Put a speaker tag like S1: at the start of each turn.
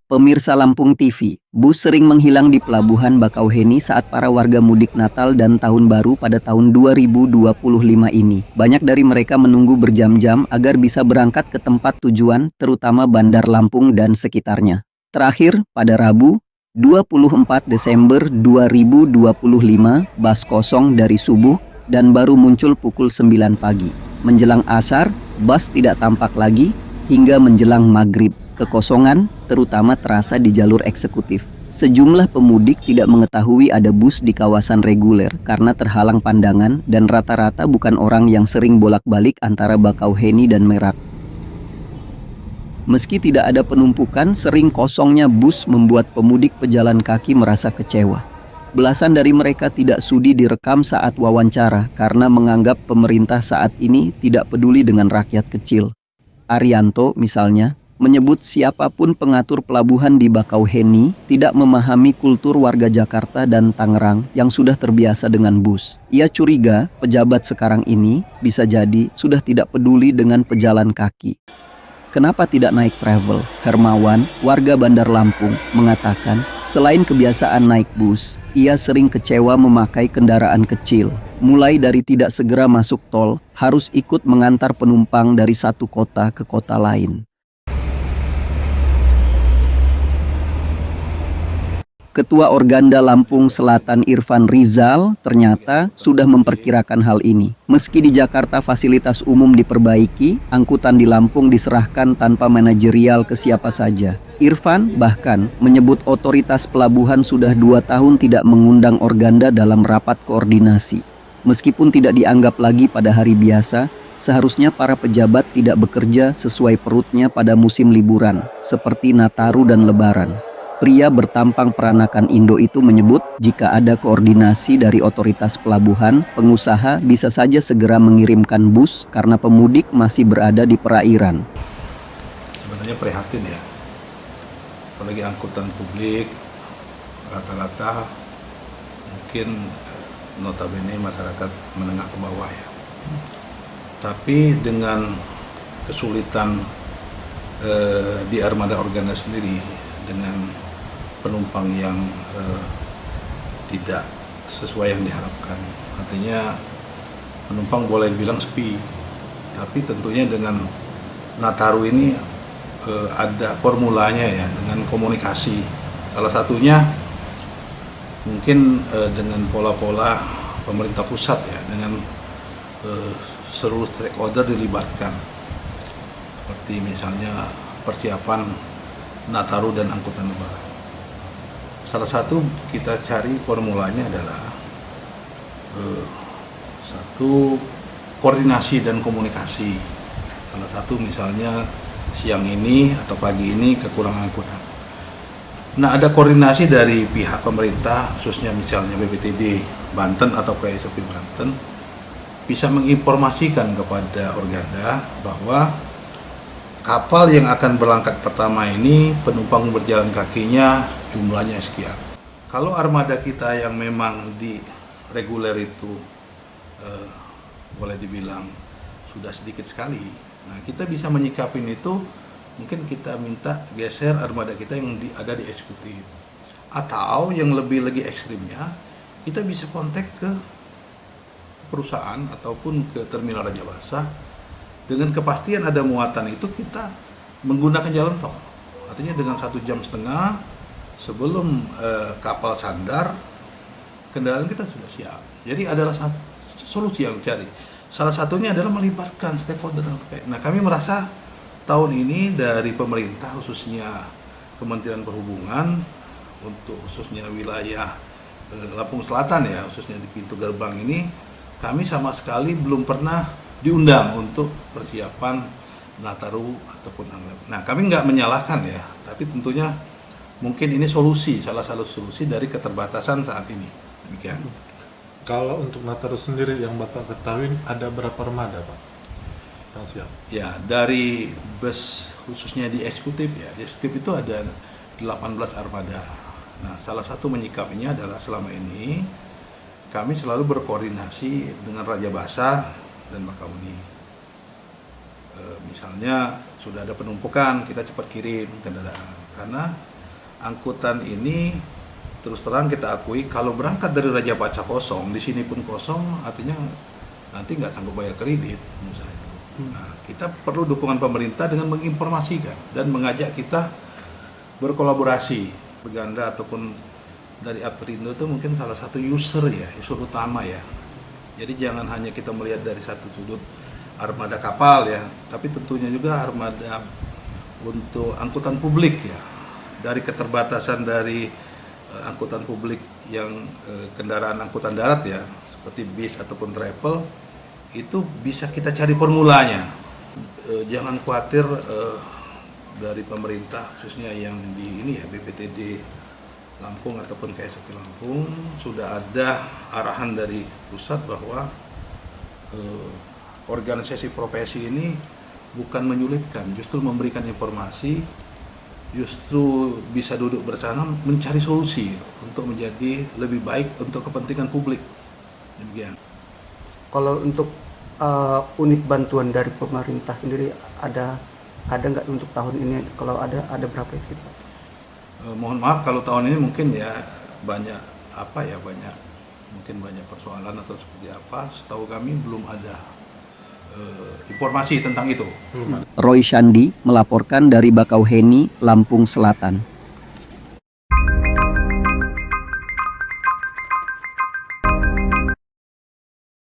S1: Pemirsa Lampung TV, bus sering menghilang di Pelabuhan Bakauheni saat para warga mudik Natal dan Tahun Baru pada tahun 2025 ini. Banyak dari mereka menunggu berjam-jam agar bisa berangkat ke tempat tujuan, terutama Bandar Lampung dan sekitarnya. Terakhir, pada Rabu, 24 Desember 2025, bus kosong dari subuh dan baru muncul pukul 9 pagi. Menjelang asar, bus tidak tampak lagi hingga menjelang maghrib. Kekosongan terutama terasa di jalur eksekutif. Sejumlah pemudik tidak mengetahui ada bus di kawasan reguler karena terhalang pandangan dan rata-rata bukan orang yang sering bolak-balik antara Bakauheni dan Merak. Meski tidak ada penumpukan, sering kosongnya bus membuat pemudik pejalan kaki merasa kecewa. Belasan dari mereka tidak sudi direkam saat wawancara karena menganggap pemerintah saat ini tidak peduli dengan rakyat kecil. Arianto misalnya, menyebut siapapun pengatur pelabuhan di Bakauheni tidak memahami kultur warga Jakarta dan Tangerang yang sudah terbiasa dengan bus. Ia curiga pejabat sekarang ini bisa jadi sudah tidak peduli dengan pejalan kaki. Kenapa tidak naik travel? Hermawan, warga Bandar Lampung, mengatakan selain kebiasaan naik bus, ia sering kecewa memakai kendaraan kecil. Mulai dari tidak segera masuk tol, harus ikut mengantar penumpang dari satu kota ke kota lain. Ketua Organda Lampung Selatan Irfan Rizal ternyata sudah memperkirakan hal ini. Meski di Jakarta fasilitas umum diperbaiki, angkutan di Lampung diserahkan tanpa manajerial ke siapa saja. Irfan bahkan menyebut otoritas pelabuhan sudah 2 tahun tidak mengundang Organda dalam rapat koordinasi. Meskipun tidak dianggap lagi pada hari biasa, seharusnya para pejabat tidak bekerja sesuai perutnya pada musim liburan, seperti Nataru dan Lebaran. Pria bertampang peranakan Indo itu menyebut jika ada koordinasi dari otoritas pelabuhan, pengusaha bisa saja segera mengirimkan bus karena pemudik masih berada di perairan.
S2: Sebenarnya prihatin ya, apalagi angkutan publik rata-rata mungkin notabene masyarakat menengah ke bawah ya. Tapi dengan kesulitan di armada Organda sendiri, dengan penumpang yang tidak sesuai yang diharapkan. Artinya penumpang boleh dibilang sepi, tapi tentunya dengan Nataru ini ada formulanya ya, dengan komunikasi. Salah satunya mungkin dengan pola-pola pemerintah pusat ya, dengan seluruh stakeholder dilibatkan. Seperti misalnya persiapan Nataru dan angkutan lebaran. Salah satu kita cari formulanya adalah satu koordinasi dan komunikasi. Salah satu misalnya siang ini atau pagi ini kekurangan angkutan. Nah, ada koordinasi dari pihak pemerintah, khususnya misalnya BPTD Banten atau KSOP Banten, bisa menginformasikan kepada Organda bahwa kapal yang akan berangkat pertama ini penumpang berjalan kakinya jumlahnya sekian. Kalau armada kita yang memang di reguler itu boleh dibilang sudah sedikit sekali, nah kita bisa menyikapin itu, mungkin kita minta geser armada kita yang ada di eksekutif. Atau yang lebih lagi ekstrimnya, kita bisa kontak ke perusahaan ataupun ke terminal Raja Basah. Dengan kepastian ada muatan itu kita menggunakan jalan tol. Artinya dengan 1,5 jam sebelum kapal sandar, kendaraan kita sudah siap. Jadi adalah satu solusi yang dicari. Salah satunya adalah melibatkan stakeholder. Nah, kami merasa tahun ini dari pemerintah, khususnya Kementerian Perhubungan, untuk khususnya wilayah Lampung Selatan ya, khususnya di pintu gerbang ini, kami sama sekali belum pernah diundang untuk persiapan Nataru ataupun Anglep. Nah, kami nggak menyalahkan ya, tapi tentunya mungkin ini solusi, salah satu solusi dari keterbatasan saat ini. Demikian.
S3: Kalau untuk Nataru sendiri yang Bapak ketahui ada berapa armada Pak yang siap?
S2: Ya, dari bus khususnya di eksekutif ya, di eksekutif itu ada 18 armada. Nah, salah satu menyikapinya adalah selama ini kami selalu berkoordinasi dengan Raja Basah dan Bakauheni. Misalnya sudah ada penumpukan, kita cepat kirim kendaraan karena angkutan ini terus terang kita akui kalau berangkat dari Raja Baca kosong, di sini pun kosong, artinya nanti nggak sanggup bayar kredit misalnya itu. Nah, kita perlu dukungan pemerintah dengan menginformasikan dan mengajak kita berkolaborasi. Berganda ataupun dari Aprindo itu mungkin salah satu user utama ya. Jadi jangan hanya kita melihat dari satu sudut armada kapal ya, tapi tentunya juga armada untuk angkutan publik ya. Dari keterbatasan dari angkutan publik yang kendaraan angkutan darat ya, seperti bis ataupun travel, itu bisa kita cari formulanya. Jangan khawatir dari pemerintah khususnya yang di ini ya, BPTD Lampung ataupun KSP Lampung sudah ada arahan dari pusat bahwa organisasi profesi ini bukan menyulitkan, justru memberikan informasi, justru bisa duduk bersama mencari solusi untuk menjadi lebih baik untuk kepentingan publik. Demikian.
S4: Kalau untuk unit bantuan dari pemerintah sendiri ada nggak untuk tahun ini? Kalau ada berapa itu, Pak?
S2: Mohon maaf kalau tahun ini mungkin ya banyak persoalan atau seperti apa. Setahu kami belum ada informasi tentang itu.
S1: Roy Shandi melaporkan dari Bakauheni, Lampung Selatan.